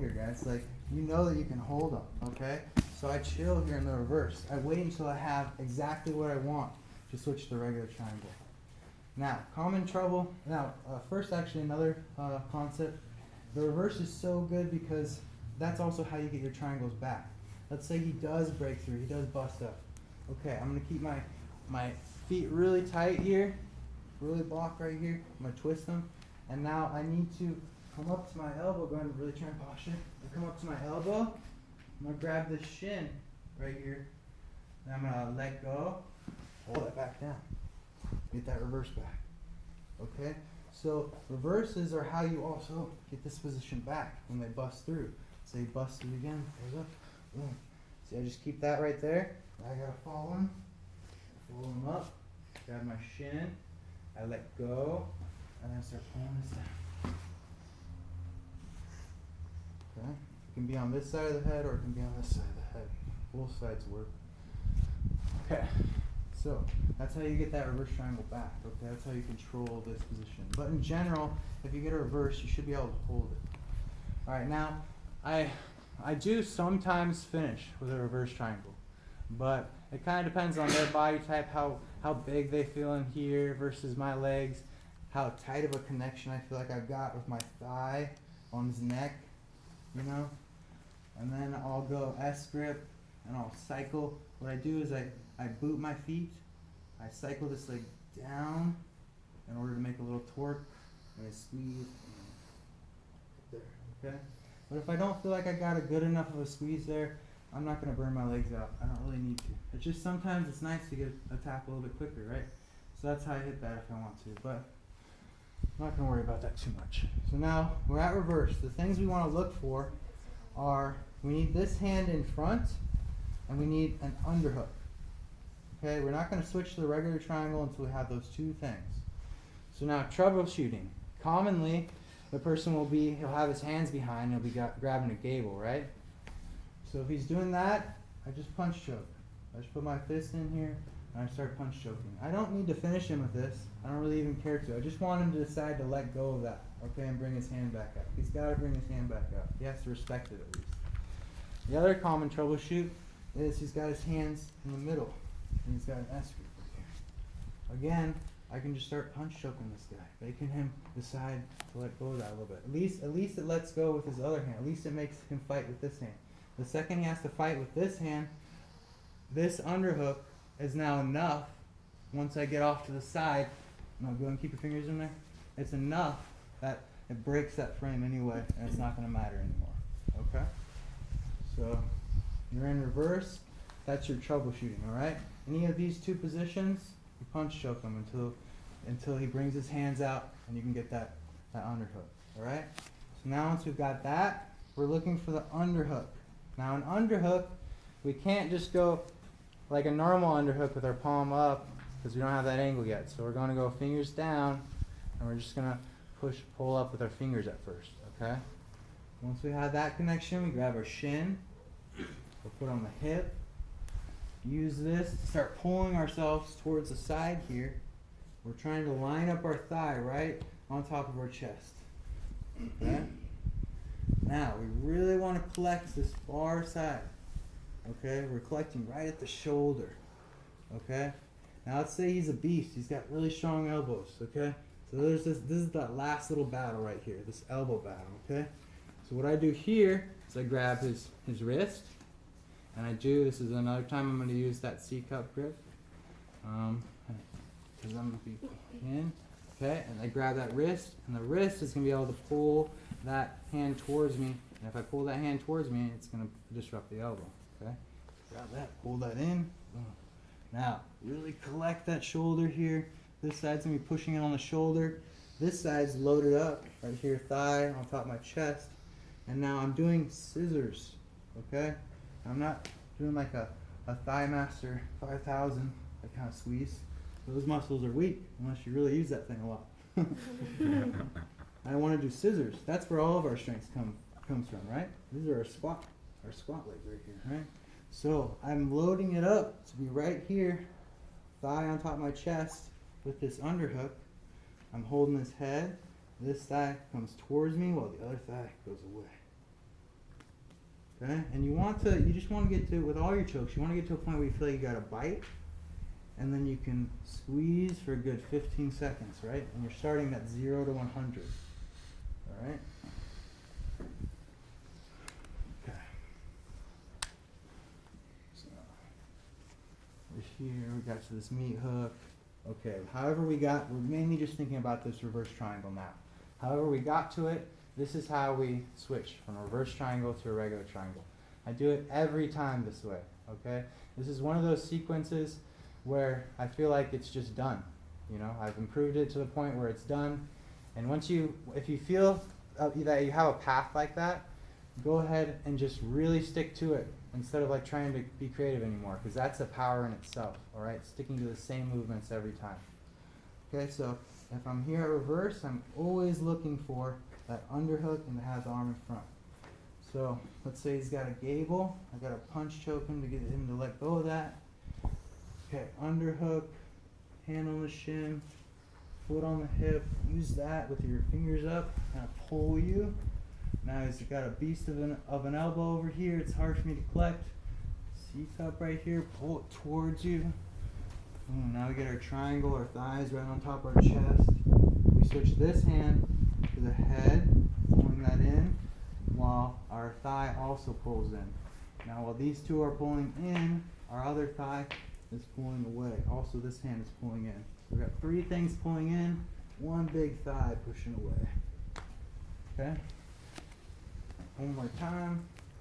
here, guys. Like, you know that you can hold them, okay? So I chill here in the reverse. I wait until I have exactly what I want to switch to the regular triangle. Now, common trouble. Now, first, actually, another concept. The reverse is so good because that's also how you get your triangles back. Let's say he does break through, he does bust up. Okay, I'm gonna keep my feet really tight here, really block right here. I'm gonna twist them, and now I need to come up to my elbow. Go ahead and really try and posture. I come up to my elbow. I'm gonna grab this shin right here, and I'm gonna let go, hold it back down, get that reverse back. Okay, so reverses are how you also get this position back when they bust through. So you bust through again, goes up, boom. See, I just keep that right there. I gotta follow him up, grab my shin, I let go, and then start pulling this down. Okay, it can be on this side of the head or it can be on this side of the head. Both sides work. Okay, so that's how you get that reverse triangle back. Okay, that's how you control this position. But in general, if you get a reverse, you should be able to hold it. All right, now I do sometimes finish with a reverse triangle, but it kind of depends on their body type, how big they feel in here versus my legs, how tight of a connection I feel like I've got with my thigh on his neck, you know. And then I'll go S grip and I'll cycle. What I do is I boot my feet, I cycle this leg down in order to make a little torque, and I squeeze there, okay? But if I don't feel like I got a good enough of a squeeze there, I'm not going to burn my legs out. I don't really need to. It's just sometimes it's nice to get a tap a little bit quicker, right? So that's how I hit that if I want to, but I'm not going to worry about that too much. So now we're at reverse. The things we want to look for are, we need this hand in front and we need an underhook. Okay, we're not going to switch to the regular triangle until we have those two things. So now troubleshooting. Commonly, the person he'll have his hands behind, he'll be grabbing a gable, right? So if he's doing that, I just punch choke. I just put my fist in here and I start punch choking. I don't need to finish him with this. I don't really even care to. I just want him to decide to let go of that, okay, and bring his hand back up. He's got to bring his hand back up. He has to respect it at least. The other common troubleshoot is he's got his hands in the middle and he's got an S grip right here. Again, I can just start punch choking this guy, making him decide to let go of that a little bit. At least it lets go with his other hand. At least it makes him fight with this hand. The second he has to fight with this hand, this underhook is now enough. Once I get off to the side, no, go and keep your fingers in there. It's enough that it breaks that frame anyway, and it's not going to matter anymore. Okay? So you're in reverse. That's your troubleshooting. All right? Any of these two positions, you punch choke him until he brings his hands out, and you can get that underhook. All right? So now once we've got that, we're looking for the underhook. Now an underhook, we can't just go like a normal underhook with our palm up because we don't have that angle yet. So we're going to go fingers down and we're just going to pull up with our fingers at first, okay? Once we have that connection, we grab our shin, we'll put on the hip, use this to start pulling ourselves towards the side here. We're trying to line up our thigh right on top of our chest, okay? Now, we really want to collect this far side, okay? We're collecting right at the shoulder, okay? Now, let's say he's a beast. He's got really strong elbows, okay? So this is that last little battle right here, this elbow battle, okay? So what I do here is I grab his wrist, and this is another time I'm going to use that C-cup grip, because I'm going to be in, okay? And I grab that wrist, and the wrist is going to be able to pull that hand towards me, and if I pull that hand towards me, it's going to disrupt the elbow, okay? Grab that, pull that in, boom. Now, really collect that shoulder here. This side's going to be pushing it on the shoulder. This side's loaded up right here, thigh on top of my chest. And now I'm doing scissors, okay? I'm not doing like a Thigh Master 5000, that kind of squeeze. Those muscles are weak unless you really use that thing a lot. I want to do scissors. That's where all of our strength comes from, right? These are our squat legs right here, right? So I'm loading it up to be right here, thigh on top of my chest with this underhook. I'm holding his head. This thigh comes towards me while the other thigh goes away. Okay, and you just want to get to, with all your chokes, you want to get to a point where you feel like you got a bite, and then you can squeeze for a good 15 seconds, right? And you're starting at 0 to 100. All right. Okay. So here we got to this meat hook. Okay. However we're mainly just thinking about this reverse triangle now. However we got to it, this is how we switch from a reverse triangle to a regular triangle. I do it every time this way. Okay. This is one of those sequences where I feel like it's just done. You know, I've improved it to the point where it's done. And if you feel that you have a path like that, go ahead and just really stick to it instead of like trying to be creative anymore, because that's a power in itself. All right, sticking to the same movements every time. Okay, so if I'm here at reverse, I'm always looking for that underhook and to have the arm in front. So let's say he's got a gable. I got to punch choke him to get him to let go of that. Okay, underhook, hand on the shin, foot on the hip. Use that with your fingers up, kind of pull you. Now he's got a beast of an elbow over here. It's hard for me to collect. C-cup right here, pull it towards you. Now we get our triangle, our thighs right on top of our chest. We switch this hand to the head, pulling that in, while our thigh also pulls in. Now while these two are pulling in, our other thigh is pulling away. Also this hand is pulling in. So we've got 3 things pulling in, 1 big thigh pushing away. Okay? One more time.